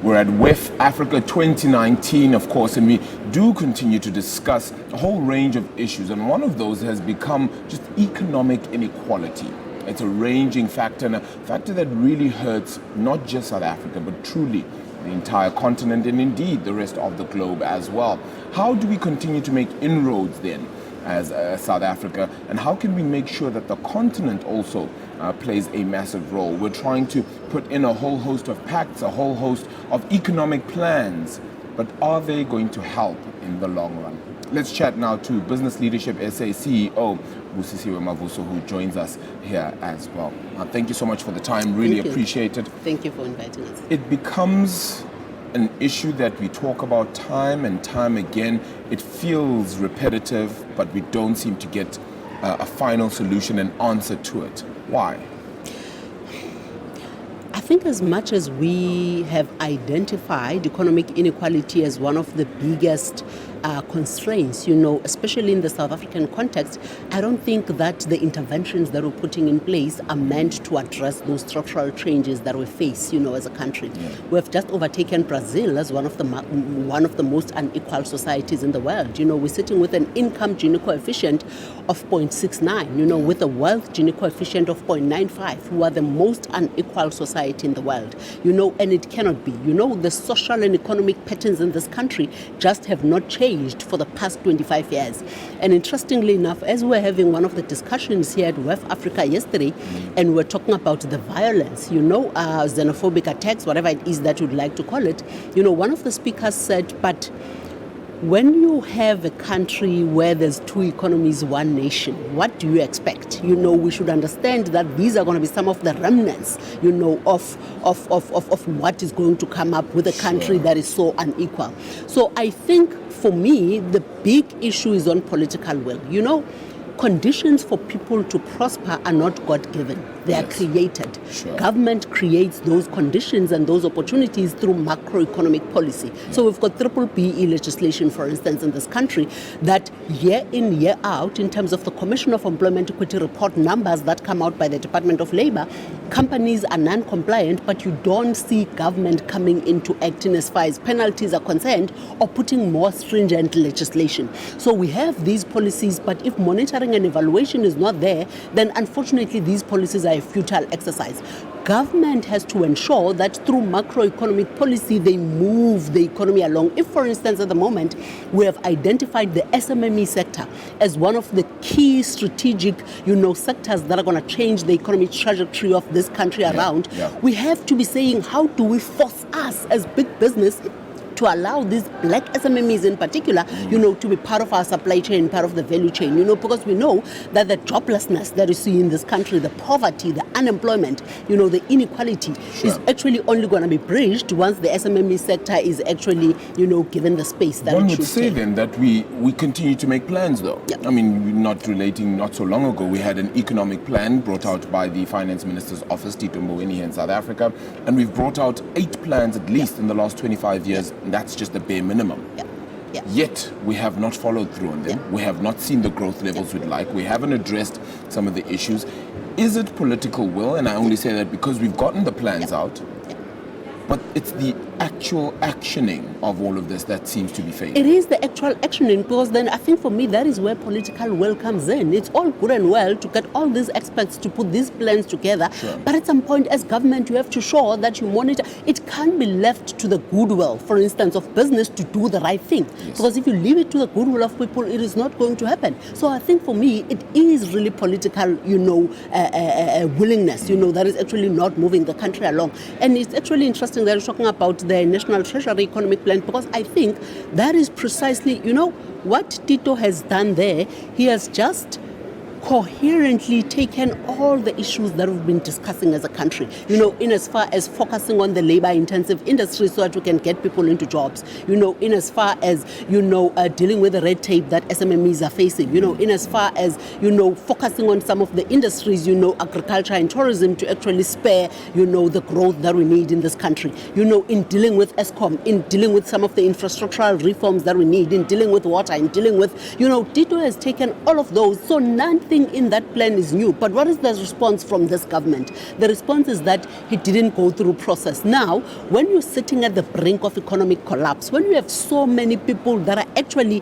We're at WEF Africa 2019, of course, and we do continue to discuss a whole range of issues. And one of those has become just economic inequality. It's a ranging factor, and a factor that really hurts not just South Africa, but truly the entire continent and indeed the rest of the globe as well. How do we continue to make inroads then as South Africa, and how can we make sure that the continent also plays a massive role? We're trying to put in a whole host of pacts, a whole host of economic plans, but are they going to help in the long run? Let's chat now to Business Leadership SA CEO Busisiwe Mavuso, who joins us here as well. Thank you so much for the time, really appreciate it. Thank you for inviting us. It becomes an issue that we talk about time and time again. It feels repetitive, but we don't seem to get a final solution and answer to it. Why? I think as much as we have identified economic inequality as one of the biggest constraints, especially in the South African context, I don't think that the interventions that we're putting in place are meant to address those structural changes that we face, as a country. Yeah. We have just overtaken Brazil as one of the most unequal societies in the world. We're sitting with an income Gini coefficient of 0.69, with a wealth Gini coefficient of 0.95. We are the most unequal society in the world, and it cannot be. The social and economic patterns in this country just have not changed for the past 25 years. And interestingly enough, as we're having one of the discussions here at WEF Africa yesterday, and we're talking about the violence, xenophobic attacks, whatever it is that you'd like to call it, one of the speakers said, but when you have a country where there's two economies, one nation, what do you expect? We should understand that these are going to be some of the remnants, of what is going to come up with a country that is so unequal. So I think for me, the big issue is on political will. Conditions for people to prosper are not God-given. They are created. Sure. Government creates those conditions and those opportunities through macroeconomic policy. Yeah. So we've got BBBE legislation, for instance, in this country that year in, year out, in terms of the Commission of Employment Equity report numbers that come out by the Department of Labor, companies are non-compliant, but you don't see government coming into acting as far as penalties are concerned or putting more stringent legislation. So we have these policies, but if monitoring and evaluation is not there, then unfortunately these policies are a futile exercise. Government has to ensure that through macroeconomic policy, they move the economy along. If, for instance, at the moment, we have identified the SMME sector as one of the key strategic, sectors that are going to change the economic trajectory of this country around, we have to be saying, how do we force us as big business to allow these black SMMEs in particular, to be part of our supply chain, part of the value chain, because we know that the joblessness that you see in this country, the poverty, the unemployment, the inequality is actually only going to be bridged once the SMME sector is actually, given the space that one it should would say take. Then that we continue to make plans though. Yeah. I mean, not so long ago, we had an economic plan brought out by the Finance Minister's Office, Tito Mboweni here in South Africa, and we've brought out 8 plans at least in the last 25 years. And that's just the bare minimum. Yeah. Yeah. Yet, we have not followed through on them. Yeah. We have not seen the growth levels we'd like. We haven't addressed some of the issues. Is it political will? And I only say that because we've gotten the plans out, but it's the actual actioning of all of this that seems to be failing. It is the actual actioning, because then I think for me that is where political will comes in. It's all good and well to get all these experts to put these plans together, but at some point as government you have to show that you monitor. It can't be left to the goodwill, for instance, of business to do the right thing. Yes. Because if you leave it to the goodwill of people, it is not going to happen. So I think for me it is really political, willingness, that is actually not moving the country along. And it's actually interesting that you're talking about the National Treasury Economic Plan, because I think that is precisely, what Tito has done there. He has just coherently taken all the issues that we've been discussing as a country, in as far as focusing on the labor-intensive industry so that we can get people into jobs, in as far as, dealing with the red tape that SMMEs are facing, in as far as, focusing on some of the industries, agriculture and tourism to actually spare, the growth that we need in this country, in dealing with ESCOM, in dealing with some of the infrastructural reforms that we need, in dealing with water, in dealing with, Tito has taken all of those, so nothing nothing in that plan is new. But what is the response from this government? The response is that he didn't go through process. Now, when you're sitting at the brink of economic collapse, when you have so many people that are actually,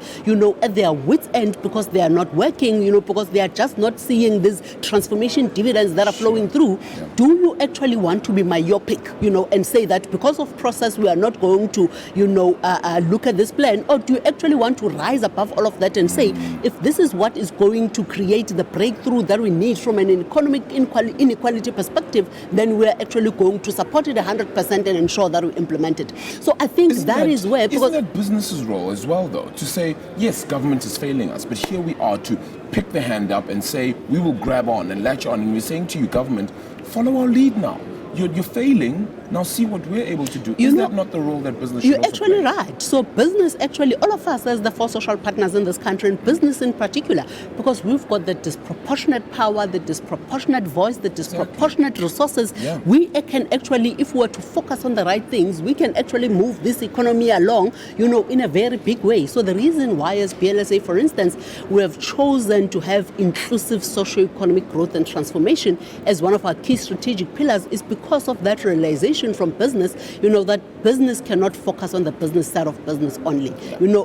at their wits' end because they are not working, because they are just not seeing these transformation dividends that are flowing through, do you actually want to be myopic, and say that because of process we are not going to, look at this plan? Or do you actually want to rise above all of that and say, if this is what is going to create the breakthrough that we need from an economic inequality perspective, then we're actually going to support it 100% and ensure that we implement it. So I think isn't that business's role as well, though, to say, yes, government is failing us, but here we are to pick the hand up and say, we will grab on and latch on, and we're saying to you, government, follow our lead now. You're failing. Now see what we're able to do. Is that not the role that business should also play? You're actually right. So business actually, all of us as the four social partners in this country, and business in particular, because we've got the disproportionate power, the disproportionate voice, the disproportionate resources, we can actually, if we were to focus on the right things, we can actually move this economy along, in a very big way. So the reason why as BLSA, for instance, we have chosen to have inclusive socio-economic growth and transformation as one of our key strategic pillars is because of that realization from business, that business cannot focus on the business side of business only,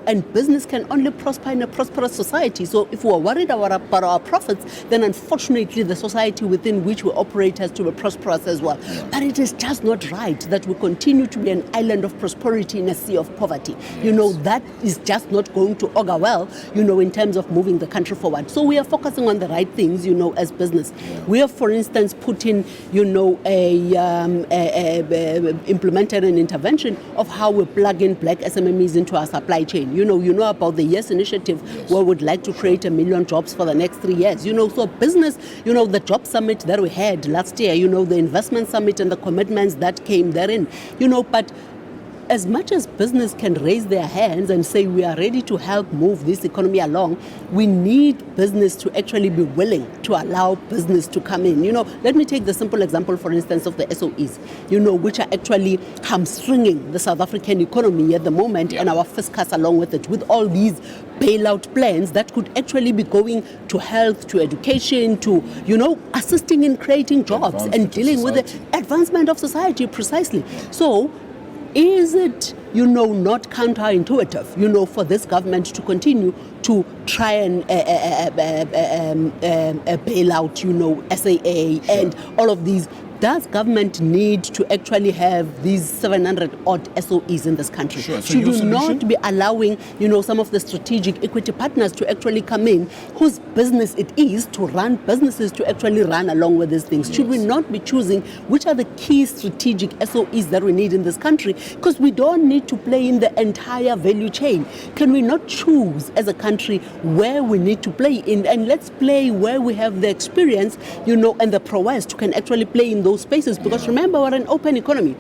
and business can only prosper in a prosperous society. So if we're worried about our profits, then unfortunately the society within which we operate has to be prosperous as well. But it is just not right that we continue to be an island of prosperity in a sea of poverty. That is just not going to augur well, in terms of moving the country forward. So we are focusing on the right things, as business. We have, for instance, put in, implemented an intervention of how we plug in black SMMEs into our supply chain. You know about the YES initiative, where we'd like to create 1 million jobs for the next 3 years. So business, the job summit that we had last year, the investment summit and the commitments that came therein, but as much as business can raise their hands and say we are ready to help move this economy along, we need business to actually be willing to allow business to come in. Let me take the simple example, for instance, of the SOEs, which are actually hamstringing the South African economy at the moment, and our fiscus along with it, with all these bailout plans that could actually be going to health, to education, to, assisting in creating jobs and dealing with the advancement of society, precisely. So, is it, not counterintuitive, for this government to continue to try and bail out, SAA and all of these? Does government need to actually have these 700 odd SOEs in this country? Sure. So should we not be allowing, some of the strategic equity partners to actually come in, whose business it is to run businesses to actually run along with these things? Should we not be choosing which are the key strategic SOEs that we need in this country? Because we don't need to play in the entire value chain. Can we not choose as a country where we need to play in? And let's play where we have the experience, and the prowess to can actually play in those spaces, because remember, we're an open economy,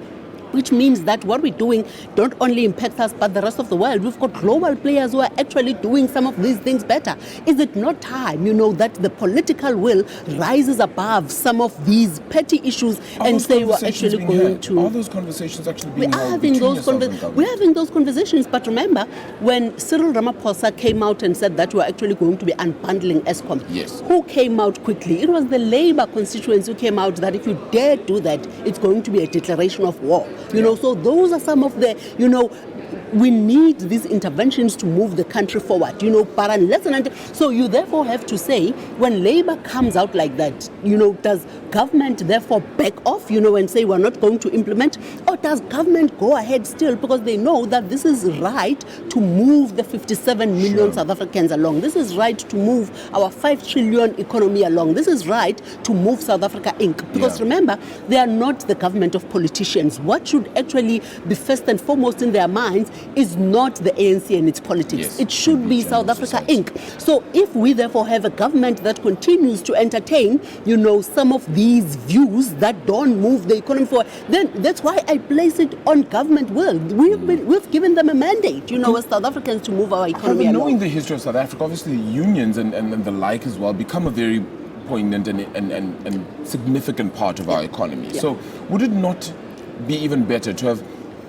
which means that what we're doing don't only impact us but the rest of the world. We've got global players who are actually doing some of these things better. Is it not time, that the political will rises above some of these petty issues and say we're actually going to... Are those conversations actually being held? We're having those conversations, but remember, when Cyril Ramaphosa came out and said that we're actually going to be unbundling Eskom, who came out quickly? It was the Labour constituents who came out that if you dare do that, it's going to be a declaration of war. So those are some of the, we need these interventions to move the country forward, but unless and until, so you therefore have to say, when Labour comes out like that, does government therefore back off, and say we're not going to implement, or does government go ahead still because they know that this is right to move the 57 million South Africans along, this is right to move our 5 trillion economy along, this is right to move South Africa Inc. Because remember, they are not the government of politicians. What should actually be first and foremost in their minds is not the ANC and its politics. It should be South Africa Inc. So if we therefore have a government that continues to entertain, some of these views that don't move the economy forward, then that's why I place it on government will. We've given them a mandate, as South Africans, to move our economy along. Knowing the history of South Africa, obviously the unions and the like as well become a very poignant and significant part of our economy. So would it not be even better to have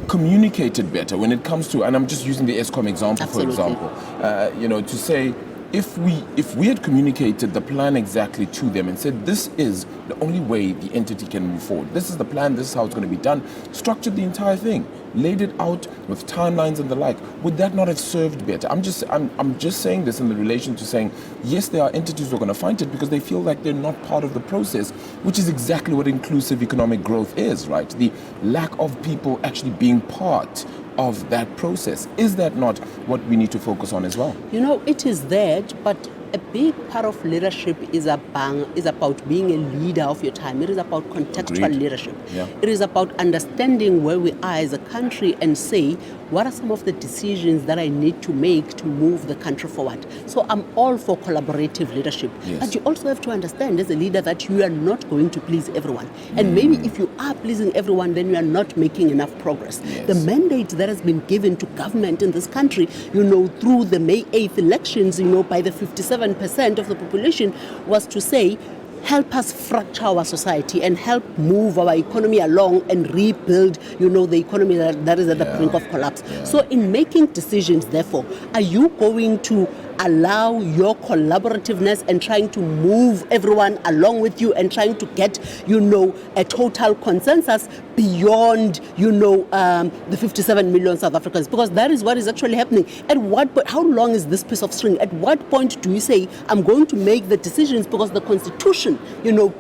communicated better when it comes to, and I'm just using the Eskom example, for example, to say, if we had communicated the plan exactly to them and said, this is the only way the entity can move forward, this is the plan, this is how it's going to be done, structured the entire thing, laid it out with timelines and the like, would that not have served better? I'm just saying this in the relation to saying, yes, there are entities who are going to fight it because they feel like they're not part of the process, which is exactly what inclusive economic growth is, right? The lack of people actually being part of that process. Is that not what we need to focus on as well? You know, it is that, but a big part of leadership is about being a leader of your time. It is about contextual Agreed. leadership. Yeah. It is about understanding where we are as a country and say, what are some of the decisions that I need to make to move the country forward? So I'm all for collaborative leadership. Yes. But you also have to understand as a leader that you are not going to please everyone. And maybe if you are pleasing everyone, then you are not making enough progress. Yes. The mandate that has been given to government in this country, through the May 8th elections, by the 57% of the population, was to say, help us fracture our society and help move our economy along and rebuild, the economy that is at the brink of collapse. Yeah. So in making decisions, therefore, are you going to allow your collaborativeness and trying to move everyone along with you and trying to get, a total consensus beyond, the 57 million South Africans? Because that is what is actually happening. How long is this piece of string? At what point do you say, I'm going to make the decisions because the Constitution,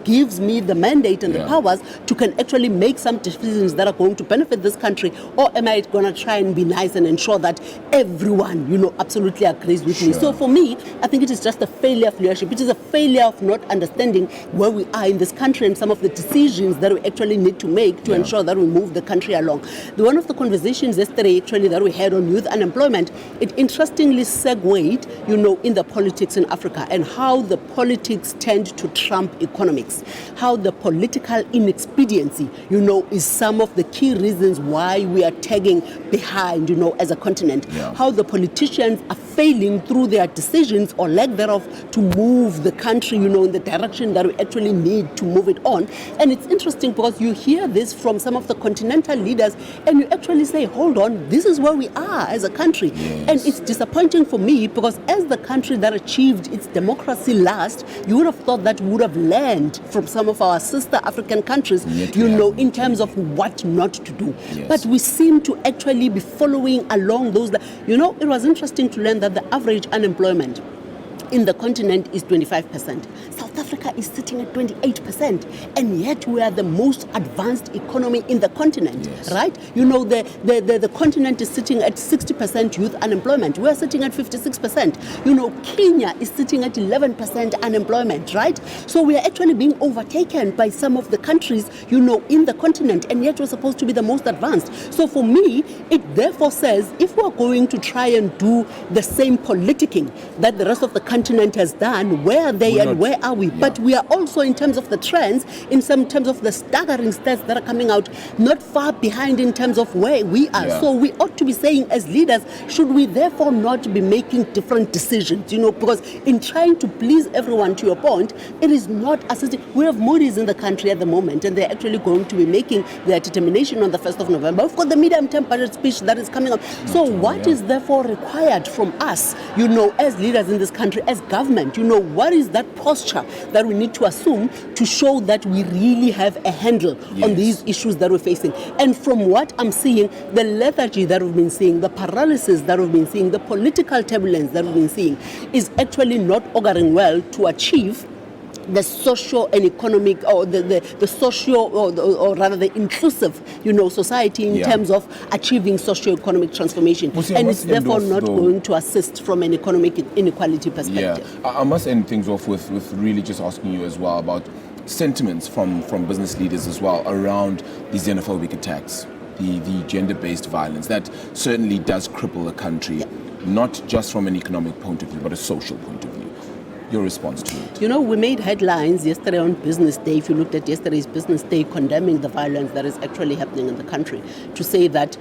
gives me the mandate and the powers to can actually make some decisions that are going to benefit this country? Or am I going to try and be nice and ensure that everyone, absolutely agrees with me? So for me, I think it is just a failure of leadership. It is a failure of not understanding where we are in this country and some of the decisions that we actually need to make to ensure that we move the country along. One of the conversations yesterday actually that we had on youth unemployment, it interestingly segued, in the politics in Africa and how the politics tend to trump economics, how the political inexpediency, is some of the key reasons why we are tagging behind, as a continent, how the politicians are failing through their decisions or lack thereof to move the country, in the direction that we actually need to move it on. And it's interesting because you hear this from some of the continental leaders and you actually say, hold on, this is where we are as a country. Yes. And it's disappointing for me because as the country that achieved its democracy last, you would have thought that we would have learned from some of our sister African countries, in terms of what not to do. Yes. But we seem to actually be following along those. It was interesting to learn that the average unemployment in the continent is 25%. South Africa is sitting at 28%, and yet we are the most advanced economy in the continent, right? The continent is sitting at 60% youth unemployment. We are sitting at 56%. Kenya is sitting at 11% unemployment, right? So we are actually being overtaken by some of the countries, in the continent, and yet we're supposed to be the most advanced. So for me, it therefore says, if we're going to try and do the same politicking that the rest of the continent has done, where are they and where are we? But we are also, in terms of the trends, in some terms of the staggering stats that are coming out, not far behind in terms of where we are. So we ought to be saying as leaders, should we therefore not be making different decisions? Because in trying to please everyone, to your point, it is not assisting. We have Moody's in the country at the moment, and they're actually going to be making their determination on the 1st of November. We've got the medium-term budget speech that is coming up. So what is therefore required from us, as leaders in this country, as government? What is that posture that we need to assume to show that we really have a handle on these issues that we're facing? And from what I'm seeing, the lethargy that we've been seeing, the paralysis that we've been seeing, the political turbulence that we've been seeing is actually not auguring well to achieve the social and economic, or the social, or rather the inclusive, society in terms of achieving socio-economic transformation. And it's therefore not going to assist from an economic inequality perspective. I must end things off with really just asking you as well about sentiments from business leaders as well around the xenophobic attacks, the gender-based violence. That certainly does cripple a country, not just from an economic point of view, but a social point of view. your response to it? You know, we made headlines yesterday on Business Day, if you looked at yesterday's Business Day, condemning the violence that is actually happening in the country, to say that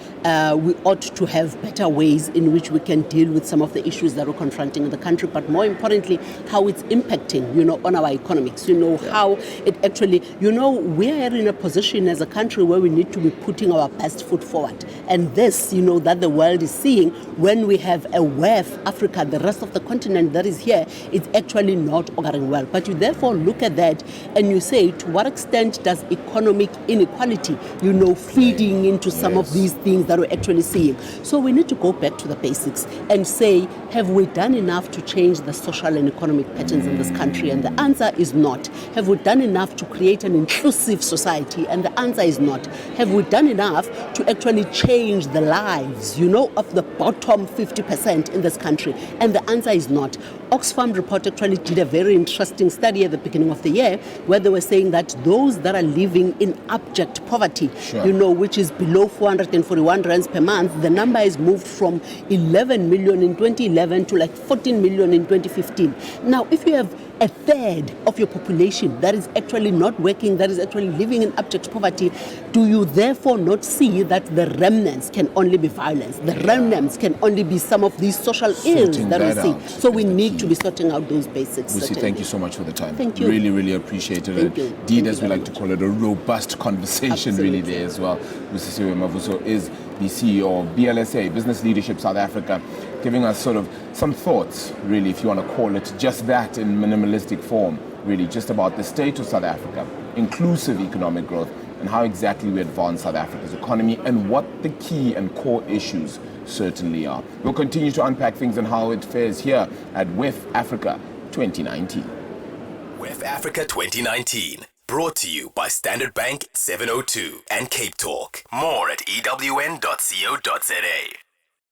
we ought to have better ways in which we can deal with some of the issues that we're confronting in the country, but more importantly, how it's impacting, you know, on our economics, you know, how it actually, you know, we're in a position as a country where we need to be putting our best foot forward. And this, you know, that the world is seeing when we have a WEF, Africa, the rest of the continent that is here, it's actually not occurring well. But you therefore look at that and you say, to what extent does economic inequality, you know, feeding into some of these things that we're actually seeing? So we need to go back to the basics and say, have we done enough to change the social and economic patterns in this country? And the answer is not. Have we done enough to create an inclusive society? And the answer is not. Have we done enough to actually change the lives, you know, of the bottom 50% in this country? And the answer is not. OXFAM report actually did a very interesting study at the beginning of the year where they were saying that those that are living in abject poverty, you know, which is below 441 rands per month, the number has moved from 11 million in 2011 to like 14 million in 2015. Now, if you have a third of your population that is actually not working, that is actually living in abject poverty, do you therefore not see that the remnants can only be violence? The remnants can only be some of these social ills that we see. So we need to be sorting out those basics. Busi, thank you so much for the time. Thank you. Really, really appreciated it. Indeed, as we like to call it, a robust conversation really there as well. Busisiwe Mavuso is the CEO of BLSA, Business Leadership South Africa, giving us sort of some thoughts, really, if you want to call it just that in minimalistic form, really, just about the state of South Africa, inclusive economic growth, and how exactly we advance South Africa's economy and what the key and core issues certainly are. We'll continue to unpack things and how it fares here at WEF Africa 2019. WEF Africa 2019. Brought to you by Standard Bank 702 and Cape Talk. More at ewn.co.za.